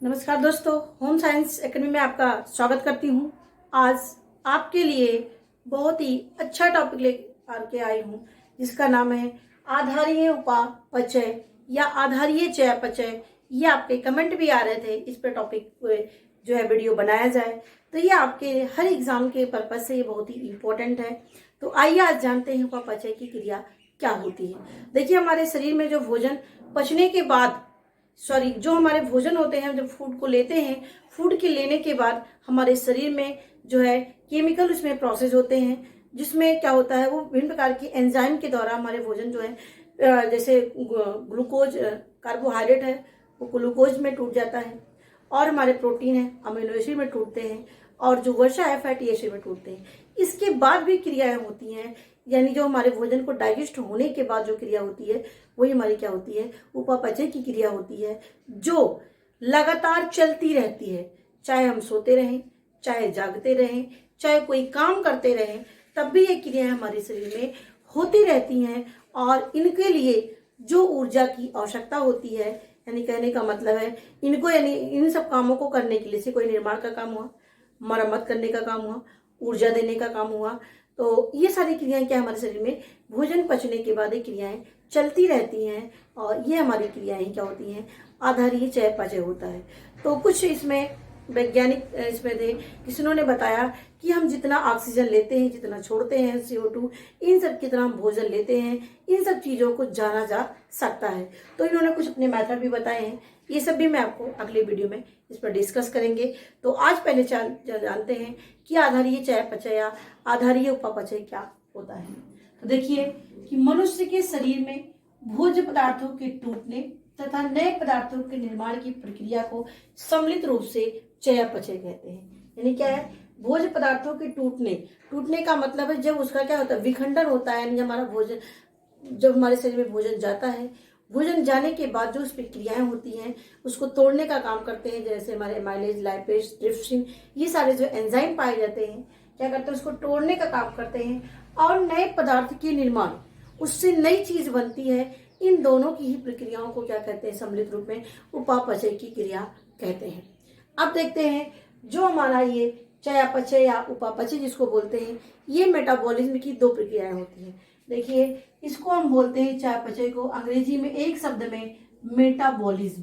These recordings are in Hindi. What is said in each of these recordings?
नमस्कार दोस्तों, होम साइंस एकेडमी में आपका स्वागत करती हूँ। आज आपके लिए बहुत ही अच्छा टॉपिक लेकर के आई हूँ जिसका नाम है आधारीय उपापचय या आधारीय चयापचय। ये आपके कमेंट भी आ रहे थे इस पे टॉपिक जो है वीडियो बनाया जाए, तो ये आपके हर एग्जाम के पर्पज से ये बहुत ही इम्पोर्टेंट है। तो आइए आज जानते हैं उपापचय की क्रिया क्या होती है। देखिए, हमारे शरीर में जो भोजन पचने के बाद जो हमारे भोजन होते हैं, जब फूड को लेते हैं, फूड के लेने के बाद हमारे शरीर में जो है केमिकल उसमें प्रोसेस होते हैं, जिसमें क्या होता है वो विभिन्न प्रकार की एंजाइम के द्वारा हमारे भोजन जो है जैसे ग्लूकोज कार्बोहाइड्रेट है वो ग्लूकोज में टूट जाता है, और हमारे प्रोटीन है अमीनो एसिड में टूटते हैं, और जो वसा है फैटी एसिड में टूटते हैं। इसके बाद भी क्रियाएं होती हैं, यानी जो हमारे भोजन को डाइजेस्ट होने के बाद जो क्रिया होती है वही हमारी क्या होती है, उपापचय की क्रिया होती है, जो लगातार चलती रहती है। चाहे हम सोते रहें, चाहे जागते रहें, चाहे कोई काम करते रहें, तब भी ये क्रियाएं हमारे शरीर में होती रहती हैं। और इनके लिए जो ऊर्जा की आवश्यकता होती है, यानी कहने का मतलब है इनको, यानी इन सब कामों को करने के लिए, से कोई निर्माण का काम हुआ, मरम्मत करने का काम हुआ, ऊर्जा देने का काम हुआ, तो ये सारी क्रियाएं क्या हमारे शरीर में भोजन पचने के बाद ये क्रियाएं चलती रहती हैं, और ये हमारी क्रियाएं क्या होती हैं, आधारीय चयापचय होता है। तो कुछ इसमें वैज्ञानिक इसमें थे, किसी ने बताया कि हम जितना ऑक्सीजन लेते हैं, जितना छोड़ते हैं CO2, इन सब कितना हम भोजन लेते हैं, इन सब चीज़ों को जाना जा सकता है। तो इन्होंने कुछ अपने मेथड भी बताए हैं, ये सब भी मैं आपको अगले वीडियो में इस पर डिस्कस करेंगे। तो आज पहले जानते हैं कि आधारीय चयापचय या आधारीय उपापचय क्या होता है। तो देखिए कि मनुष्य के शरीर में भोज्य पदार्थों के टूटने तथा नए पदार्थों के निर्माण की प्रक्रिया को सम्मिलित रूप से चयापचय कहते हैं। यानी क्या है, भोज्य पदार्थों के टूटने का मतलब है जब उसका क्या होता है, विखंडन होता है, यानी हमारा भोजन, जब हमारे शरीर में भोजन जाता है, भोजन जाने के बाद जो उस पर क्रियाएं होती हैं उसको तोड़ने का काम करते हैं, जैसे हमारे एमाइलेज, लाइपेज, ट्रिप्सिन, ये सारे जो एंजाइम पाए जाते हैं क्या करते हैं, उसको तोड़ने का काम करते हैं, और नए पदार्थ के निर्माण, उससे नई चीज बनती है। इन दोनों की ही प्रक्रियाओं को क्या कहते हैं, सम्मिलित रूप में उपापचय की क्रिया कहते हैं। अब देखते हैं जो हमारा ये चयापचय या उपापचय जिसको बोलते हैं, ये मेटाबॉलिज्म की दो प्रक्रियाएं होती हैं। देखिए, इसको हम बोलते हैं चयापचय को अंग्रेजी में एक शब्द में मेटाबॉलिज्म।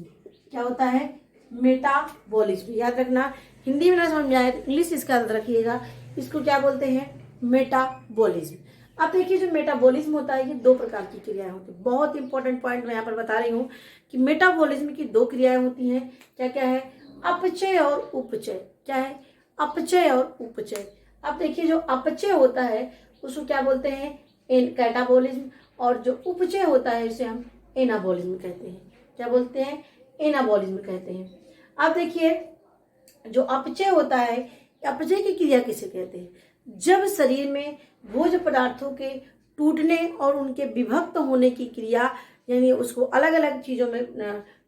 क्या होता है, मेटाबॉलिज्म। याद रखना, हिंदी में ना समझ आए तो इंग्लिश इसका याद रखिएगा, इसको क्या बोलते हैं, मेटाबॉलिज्म। अब देखिए, जो मेटाबॉलिज्म होता है ये दो प्रकार की क्रियाएं होती है। बहुत इंपॉर्टेंट पॉइंट मैं यहाँ पर बता रही हूँ कि मेटाबॉलिज्म की दो क्रियाएं होती हैं। क्या क्या है, अपचय और उपचय। क्या है, अपचय और उपचय। अब देखिए, जो अपचय होता है उसको क्या बोलते हैं, कैटाबॉलिज्म, और जो उपचय होता है इसे हम एनाबॉलिज्म कहते हैं। क्या बोलते हैं, एनाबॉलिज्म कहते हैं। अब देखिए, जो अपचय होता है, अपचय की क्रिया किसे कहते हैं, जब शरीर में भोज्य पदार्थों के टूटने और उनके विभक्त होने की क्रिया, यानी उसको अलग अलग चीजों में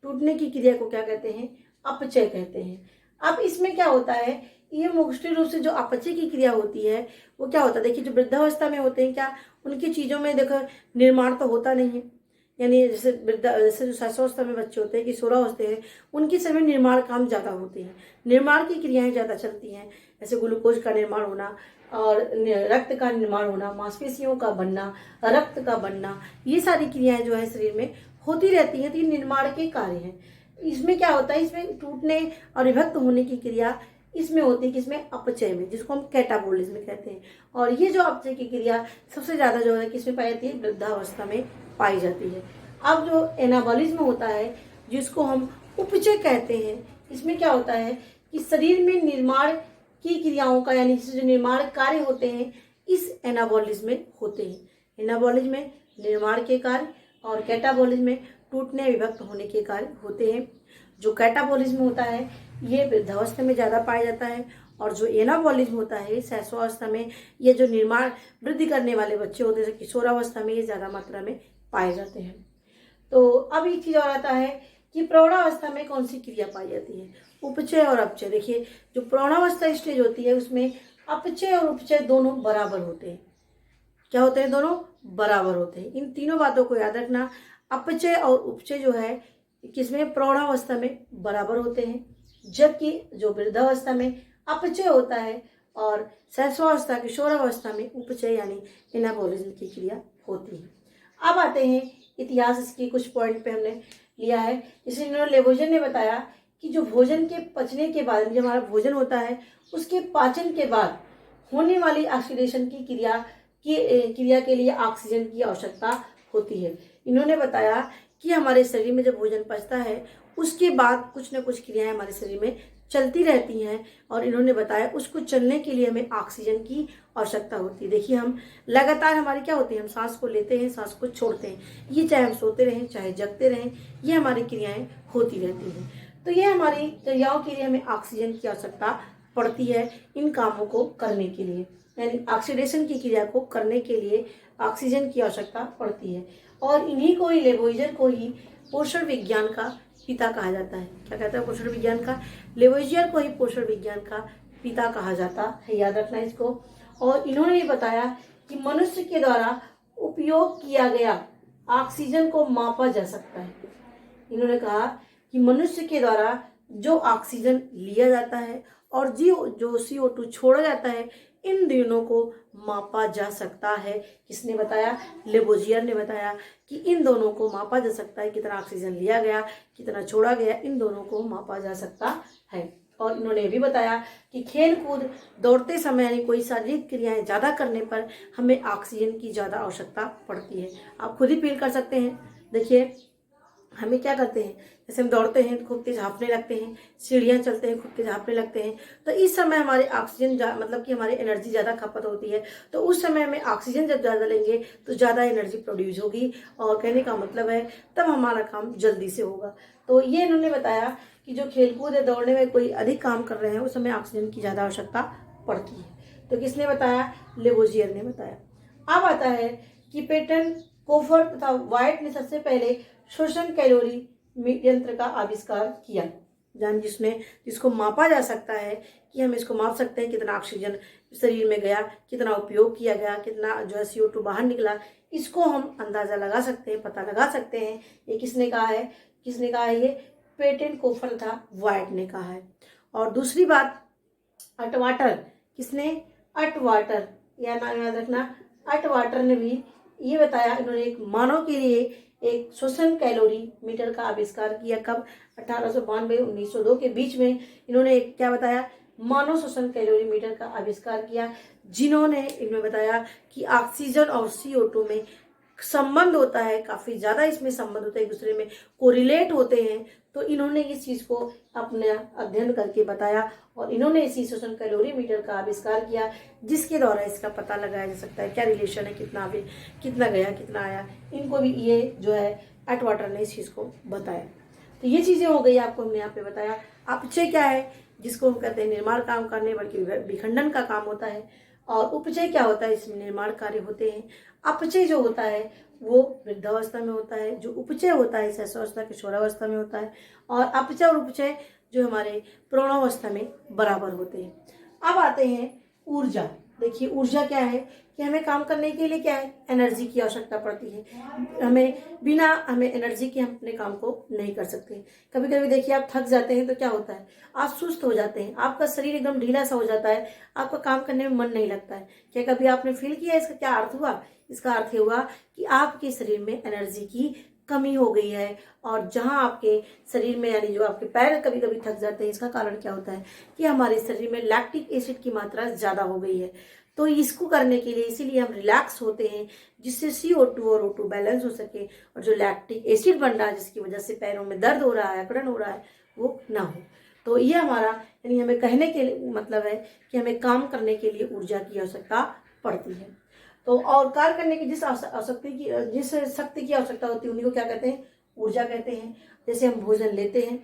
टूटने की क्रिया को क्या कहते हैं, अपचय कहते हैं। अब इसमें क्या होता है, ये मुख्य रूप से जो अपचय की क्रिया होती है वो क्या होता है, देखिए जो वृद्धावस्था में होते हैं, क्या उनकी चीजों में देखो निर्माण तो होता नहीं है, यानी जैसे जो शैशवावस्था में बच्चे होते हैं, किशोरावस्था हैं, उनके शरीर में निर्माण काम ज्यादा होते हैं, निर्माण की क्रियाएं ज्यादा चलती हैं, जैसे ग्लूकोज का निर्माण होना और रक्त का निर्माण होना, मांसपेशियों का बनना, रक्त का बनना, ये सारी क्रियाएं जो है शरीर में होती रहती हैं। तो ये निर्माण के कार्य हैं। इसमें क्या होता है, इसमें टूटने और विभक्त होने की क्रिया इसमें होती है, किसमें, अपचय में, जिसको हम कैटाबोलिज्म कहते हैं। और ये जो अपचय की क्रिया सबसे ज्यादा जो है किसमें पाई जाती है, वृद्धावस्था में पाई जाती है। अब जो एनाबॉलिज्म होता है जिसको हम उपचय कहते हैं, इसमें क्या होता है कि शरीर में निर्माण की क्रियाओं का, यानी जो निर्माण कार्य होते हैं इस एनाबॉलिज्म में होते हैं। एनाबॉलिज्म में निर्माण के कार्य और कैटाबॉलिज्म में टूटने विभक्त होने के कार्य होते हैं। जो कैटाबॉलिज्म होता है ये वृद्धावस्था में ज्यादा पाया जाता है, और जो एनाबॉलिज्म होता है शैशवावस्था में, ये जो निर्माण वृद्धि करने वाले बच्चे होते हैं किशोरावस्था में, ये ज्यादा मात्रा में पाए जाते हैं। तो अब एक चीज और आता है कि प्रौढ़ावस्था में कौन सी क्रिया पाई जाती है, उपचय और अपचय। देखिए, जो प्रौढ़ावस्था स्टेज होती है उसमें अपचय और उपचय दोनों बराबर होते हैं। क्या होते हैं, दोनों बराबर होते हैं। इन तीनों बातों को याद रखना, अपचय और उपचय जो है किसमें, प्रौढ़ावस्था में बराबर होते हैं। जबकि जो वृद्धावस्था में अपचय होता है और शैशवावस्था किशोरावस्था में उपचय यानी एनाबॉलिज्म की क्रिया होती है। अब आते हैं इतिहास, इसके कुछ पॉइंट पे हमने लिया है। जैसे लेवोजियन ने बताया कि जो भोजन के पचने के बाद, जो हमारा भोजन होता है उसके पाचन के बाद होने वाली ऑक्सीडेशन की क्रिया के लिए ऑक्सीजन की आवश्यकता होती है। इन्होंने बताया कि हमारे शरीर में जब भोजन पचता है उसके बाद कुछ न कुछ क्रियाएं हमारे शरीर में चलती रहती हैं और इन्होंने बताया उसको चलने के लिए हमें ऑक्सीजन की आवश्यकता होती है। देखिए हम लगातार हमारी क्या होती है, हम सांस को लेते हैं, सांस को छोड़ते हैं, ये चाहे हम सोते रहें चाहे जगते रहें, ये हमारी क्रियाएं होती रहती हैं। तो ये हमारी क्रियाओं के लिए हमें ऑक्सीजन की आवश्यकता पड़ती है इन कामों को करने के लिए, यानी ऑक्सीडेशन की क्रिया को करने के लिए ऑक्सीजन की आवश्यकता पड़ती है। और इन्हीं को ही, लेवोइजर को ही पोषण विज्ञान का पिता कहा जाता है। क्या कहता है पोषण विज्ञान का? लेवोइजर को ही पोषण विज्ञान का पिता कहा जाता है, याद रखना इसको। और इन्होंने ये बताया कि मनुष्य के द्वारा उपयोग किया गया ऑक्सीजन को मापा जा सकता है। इन्होंने कहा कि मनुष्य के द्वारा जो ऑक्सीजन लिया जाता है और जो CO2 छोड़ा जाता है, इन दोनों को मापा जा सकता है। किसने बताया? लेवोजियर ने बताया कि इन दोनों को मापा जा सकता है, कितना ऑक्सीजन लिया गया, कितना छोड़ा गया, इन दोनों को मापा जा सकता है। और इन्होंने ये भी बताया कि खेल कूद दौड़ते समय यानी कोई शारीरिक क्रियाएं ज़्यादा करने पर हमें ऑक्सीजन की ज़्यादा आवश्यकता पड़ती है। आप खुद ही फील कर सकते हैं। देखिए हमें क्या करते हैं, जैसे हम दौड़ते हैं खूब तेज हाँफने लगते हैं, सीढ़ियाँ चलते हैं खूब तेज हाँफने लगते हैं, तो इस समय हमारे ऑक्सीजन मतलब कि हमारी एनर्जी ज़्यादा खपत होती है। तो उस समय में ऑक्सीजन जब ज़्यादा लेंगे तो ज़्यादा एनर्जी प्रोड्यूस होगी और कहने का मतलब है तब हमारा काम जल्दी से होगा। तो ये इन्होंने बताया कि जो खेलकूद है, दौड़ने में कोई अधिक काम कर रहे हैं उस समय ऑक्सीजन की ज़्यादा आवश्यकता पड़ती है। तो किसने बताया? लेवोजियर ने बताया। अब आता है कि पेटन, कोफर तथा वाइट ने सबसे पहले श्वसन कैलोरी यंत्र का आविष्कार किया, जिसको मापा जा सकता है कि हम इसको माप सकते हैं कितना ऑक्सीजन शरीर में गया, कितना उपयोग किया गया, कितना जो है CO2 बाहर निकला, इसको हम अंदाजा लगा सकते हैं, पता लगा सकते हैं। ये किसने कहा है? ये पेटेन, कोफर तथा वाइट ने कहा है। और दूसरी बात अटवाटर, किसने? अटवाटर, यह नाम याद रखना। अटवाटर ने भी ये बताया, इन्होंने एक मानव के लिए एक श्वसन कैलोरी मीटर का आविष्कार किया। कब? 1892-1902 के बीच में इन्होंने क्या बताया? मानव श्वसन कैलोरी मीटर का आविष्कार किया, जिन्होंने इनमें बताया कि ऑक्सीजन और CO2 में संबंध होता है, काफी ज्यादा इसमें संबंध होता है, एक दूसरे में कोरिलेट होते हैं। तो इन्होंने इस चीज को अपने अध्ययन करके बताया और इन्होंने इसी श्वसन कैलोरी मीटर का आविष्कार किया, जिसके द्वारा इसका पता लगाया जा सकता है क्या रिलेशन है, कितना गया कितना आया। इनको भी ये जो है अटवाटर ने इस चीज को बताया। तो ये चीजें हो गई, आपको हमने यहाँ पे बताया। अपचय क्या है? जिसको हम कहते हैं निर्माण काम करने बल्कि विखंडन का काम होता है। और उपचय क्या होता है? इसमें निर्माण कार्य होते हैं। अपचय जो होता है वो वृद्धावस्था में होता है, जो उपचय होता है शैशवावस्था किशोरावस्था में होता है। और अपचय और उपचय जो हमारे प्रौढ़ावस्था में बराबर होते हैं। अब आते हैं ऊर्जा। देखिए ऊर्जा क्या है कि हमें काम करने के लिए क्या है? एनर्जी की आवश्यकता पड़ती है। बिना हमें एनर्जी के हम अपने काम को नहीं कर सकते। कभी कभी देखिए आप थक जाते हैं तो क्या होता है? आप सुस्त हो जाते हैं, आपका शरीर एकदम ढीला सा हो जाता है, आपका काम करने में मन नहीं लगता है। क्या कभी आपने फील किया? इसका क्या अर्थ हुआ? इसका अर्थ ये हुआ कि आपके शरीर में एनर्जी की कमी हो गई है। और जहां आपके शरीर में यानी जो आपके पैर कभी कभी थक जाते हैं, इसका कारण क्या होता है कि हमारे शरीर में लैक्टिक एसिड की मात्रा ज्यादा हो गई है। तो इसको करने के लिए इसीलिए हम रिलैक्स होते हैं, जिससे CO2 और O2 बैलेंस हो सके और जो लैक्टिक एसिड बन रहा है जिसकी वजह से पैरों में दर्द हो रहा है, अकड़न हो रहा है, वो ना हो। तो ये हमारा यानी हमें कहने के मतलब है कि हमें काम करने के लिए ऊर्जा की आवश्यकता पड़ती है। तो और कार्य करने की जिस शक्ति की आवश्यकता होती है उन्हीं को क्या कहते हैं? ऊर्जा कहते हैं। जैसे हम भोजन लेते हैं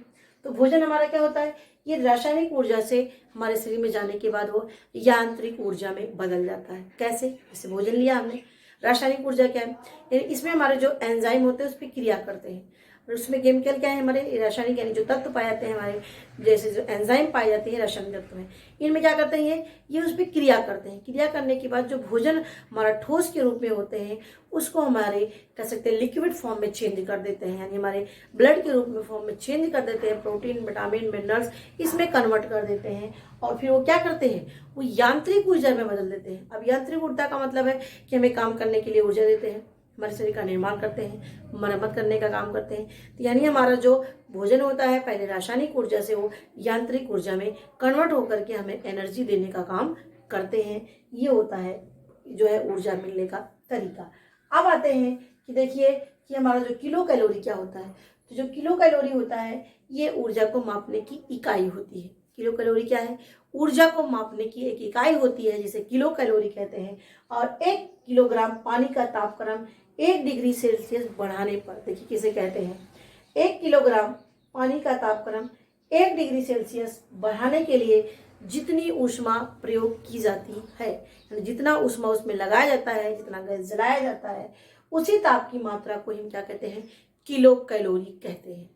तो भोजन हमारा क्या होता है? ये रासायनिक ऊर्जा से हमारे शरीर में जाने के बाद वो यांत्रिक ऊर्जा में बदल जाता है। कैसे? जैसे भोजन लिया हमने, रासायनिक ऊर्जा क्या है? इसमें हमारे जो एंजाइम होते हैं उस पर क्रिया करते हैं। और उसमें केमिकल क्या है, हमारे रासायनिक यानी जो तत्व पाए जाते हैं हमारे, जैसे जो एंजाइम पाए जाते हैं रासायनिक तत्व में, इनमें क्या करते हैं ये उस पर क्रिया करते हैं। क्रिया करने के बाद जो भोजन हमारा ठोस के रूप में होते हैं उसको हमारे कह सकते हैं लिक्विड फॉर्म में चेंज कर देते हैं, यानी हमारे ब्लड के रूप में फॉर्म में चेंज कर देते हैं, प्रोटीन विटामिन मिनरल्स इसमें कन्वर्ट कर देते हैं। और फिर वो क्या करते हैं, वो यांत्रिक ऊर्जा में बदल देते हैं। अब यांत्रिक ऊर्जा का मतलब है कि हमें काम करने के लिए ऊर्जा देते हैं, हमारे शरीर का निर्माण करते हैं, मरम्मत करने का काम करते हैं। तो यानी हमारा जो भोजन होता है पहले रासायनिक ऊर्जा से वो यांत्रिक ऊर्जा में कन्वर्ट होकर के हमें एनर्जी देने का काम करते हैं। ये होता है जो है ऊर्जा मिलने का तरीका। अब आते हैं कि देखिए कि हमारा जो किलो कैलोरी क्या होता है। तो जो किलो कैलोरी होता है ये ऊर्जा को मापने की इकाई होती है। किलो कैलोरी क्या है, ऊर्जा को मापने की एक इकाई होती है जिसे किलो कैलोरी कहते हैं। और 1 किलोग्राम पानी का तापक्रम 1 डिग्री सेल्सियस बढ़ाने पर, देखिए किसे कहते हैं, 1 किलोग्राम पानी का तापक्रम 1 डिग्री सेल्सियस बढ़ाने के लिए जितनी ऊष्मा प्रयोग की जाती है, यानी जितना ऊष्मा उसमें लगाया जाता है, जितना गैस जलाया जाता है, उसी ताप की मात्रा को हम क्या कहते हैं, किलो कैलोरी कहते हैं।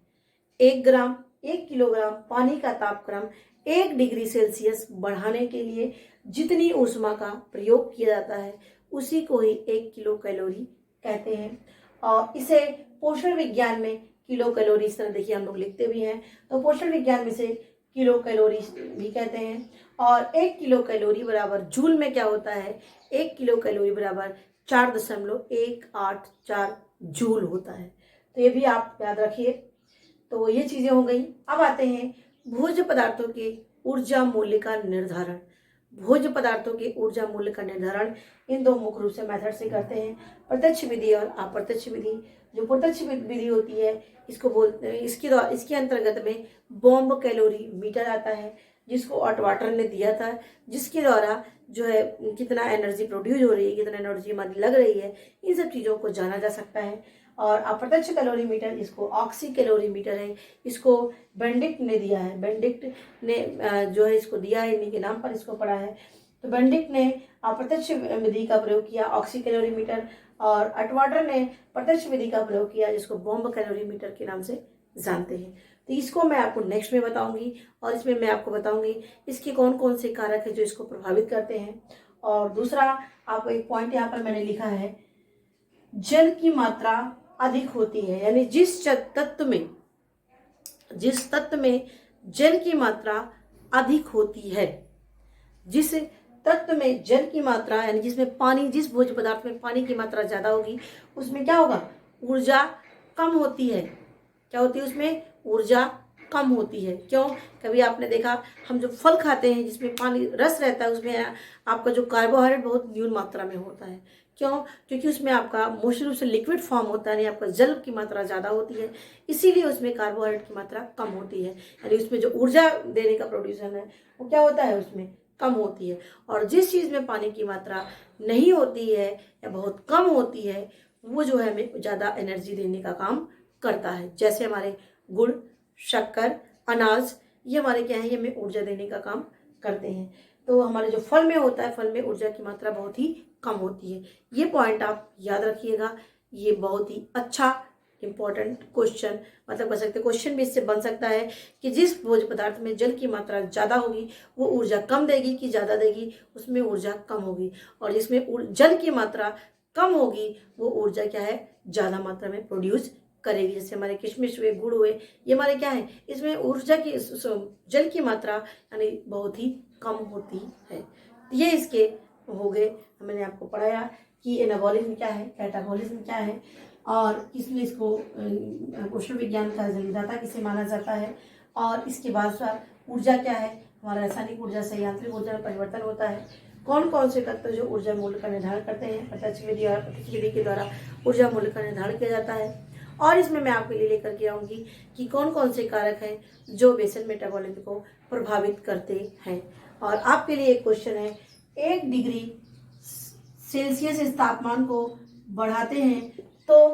1 किलोग्राम पानी का तापक्रम 1 डिग्री सेल्सियस बढ़ाने के लिए जितनी ऊष्मा का प्रयोग किया जाता है उसी को ही 1 किलो कैलोरी कहते हैं। और इसे पोषण विज्ञान में किलो कैलोरी इस तरह देखिए हम लोग लिखते भी हैं, तो पोषण विज्ञान में से किलो कैलोरी भी कहते हैं। और 1 किलो कैलोरी बराबर जूल में क्या होता है, 1 किलो कैलोरी बराबर 4.184 जूल होता है। तो ये भी आप याद रखिए। तो ये चीजें हो गई। अब आते हैं भोज्य पदार्थों के ऊर्जा मूल्य का निर्धारण। भोज्य पदार्थों के ऊर्जा मूल्य का निर्धारण इन दो मुख्य रूप से मेथड से करते हैं, प्रत्यक्ष विधि और अप्रत्यक्ष विधि। जो प्रत्यक्ष विधि होती है इसको बोलते हैं, इसके अंतर्गत में बॉम्ब कैलोरी मीटर आता है जिसको ऑटवाटर ने दिया था, जिसके द्वारा जो है कितना एनर्जी प्रोड्यूस हो रही है, कितना एनर्जी हमारी लग रही है, इन सब चीज़ों को जाना जा सकता है। और अप्रत्यक्ष कैलोरी मीटर, इसको ऑक्सी कैलोरी मीटर है, इसको बेंडिक्ट ने दिया है। बेंडिक्ट ने जो है इसको दिया है, इन्हीं के नाम पर इसको पढ़ा है। तो बेंडिक्ट ने अप्रत्यक्ष विधि का प्रयोग किया ऑक्सी कैलोरी मीटर, और अटवाटर ने प्रत्यक्ष विधि का प्रयोग किया जिसको बॉम्ब कैलोरी मीटर के नाम से जानते हैं। तो इसको मैं आपको नेक्स्ट में बताऊंगी, और इसमें मैं आपको बताऊंगी इसके कौन कौन से कारक है जो इसको प्रभावित करते हैं। और दूसरा आपको एक पॉइंट यहाँ पर मैंने लिखा है, जल की मात्रा अधिक होती है, यानी जिस तत्व में जल की मात्रा अधिक होती है, जिस तत्व में जल की मात्रा यानी जिसमें पानी, जिस भोज्य पदार्थ में पानी की मात्रा ज्यादा होगी उसमें क्या होगा, ऊर्जा कम होती है। क्या होती है, उसमें ऊर्जा कम होती है। क्यों, कभी आपने देखा हम जो फल खाते हैं जिसमें पानी रस रहता है उसमें आपका जो कार्बोहाइड्रेट बहुत न्यून मात्रा में होता है। क्यों, क्योंकि उसमें आपका मुख्य रूप से लिक्विड फॉर्म होता है, यानी आपका जल की मात्रा ज़्यादा होती है, इसीलिए उसमें कार्बोहाइड्रेट की मात्रा कम होती है। यानी उसमें जो ऊर्जा देने का प्रोड्यूसन है वो क्या होता है, उसमें कम होती है। और जिस चीज़ में पानी की मात्रा नहीं होती है या बहुत कम होती है वो जो है हमें ज़्यादा एनर्जी देने का काम करता है। जैसे हमारे गुड़, शक्कर, अनाज, ये हमारे क्या है, ये हमें ऊर्जा देने का काम करते हैं। तो हमारे जो फल में होता है, फल में ऊर्जा की मात्रा बहुत ही कम होती है। ये पॉइंट आप याद रखिएगा। ये बहुत ही अच्छा इंपॉर्टेंट क्वेश्चन, मतलब कह सकते क्वेश्चन भी इससे बन सकता है कि जिस भोज्य पदार्थ में जल की मात्रा ज़्यादा होगी वो ऊर्जा कम देगी कि ज़्यादा देगी, उसमें ऊर्जा कम होगी। और जिसमें जल की मात्रा कम होगी वो ऊर्जा क्या है, ज़्यादा मात्रा में प्रोड्यूस करेगी। जैसे हमारे किशमिश हुए, गुड़ हुए, ये हमारे क्या है, इसमें ऊर्जा की, जल की मात्रा यानी बहुत ही कम होती है। ये इसके हो गए, मैंने आपको पढ़ाया कि एनाबॉलिज्म क्या है, कैटाबॉलिज्म क्या है, और किसमें इसको पोषण विज्ञान का जन्मदाता किसे माना जाता है। और इसके बाद ऊर्जा क्या है, हमारा रासायनिक ऊर्जा से यांत्रिक ऊर्जा में परिवर्तन होता है। कौन कौन से तत्व जो ऊर्जा मूल्य का निर्धारण करते हैं, प्रत्यक्ष विधि और अप्रत्यक्ष विधि के द्वारा ऊर्जा मूल्य का निर्धारण किया जाता है। और इसमें मैं आपके लिए लेकर के आऊँगी कि कौन कौन से कारक हैं जो बेसल मेटाबॉलिज्म को प्रभावित करते हैं। और आपके लिए एक क्वेश्चन है, 1 डिग्री सेल्सियस इस तापमान को बढ़ाते हैं तो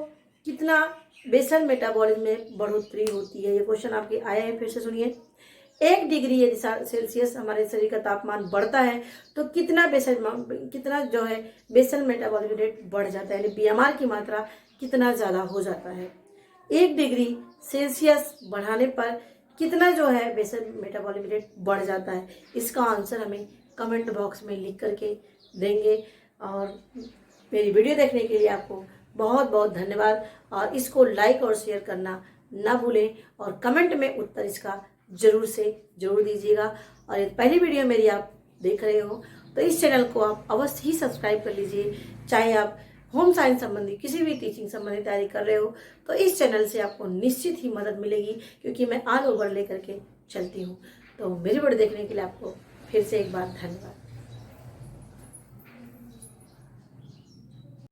कितना बेसल मेटाबॉलिज्म में बढ़ोतरी होती है। ये क्वेश्चन आपके आए हैं, फिर से सुनिए। 1 डिग्री यदि सेल्सियस हमारे शरीर का तापमान बढ़ता है तो कितना जो है बेसल मेटाबॉलिज्म रेट बढ़ जाता है, यानी बीएमआर की मात्रा कितना ज़्यादा हो जाता है। 1 डिग्री सेल्सियस बढ़ाने पर कितना जो है बेसल मेटाबॉलिक रेट बढ़ जाता है, इसका आंसर हमें कमेंट बॉक्स में लिख करके देंगे। और मेरी वीडियो देखने के लिए आपको बहुत बहुत धन्यवाद, और इसको लाइक और शेयर करना ना भूलें, और कमेंट में उत्तर इसका ज़रूर से ज़रूर दीजिएगा। और ये पहली वीडियो मेरी आप देख रहे हो तो इस चैनल को आप अवश्य ही सब्सक्राइब कर लीजिए। चाहे आप होम साइंस संबंधी किसी भी टीचिंग संबंधी तैयारी कर रहे हो तो इस चैनल से आपको निश्चित ही मदद मिलेगी, क्योंकि मैं ऑल ओवर लेकर के चलती हूँ। तो मेरी वीडियो देखने के लिए आपको फिर से एक बार धन्यवाद।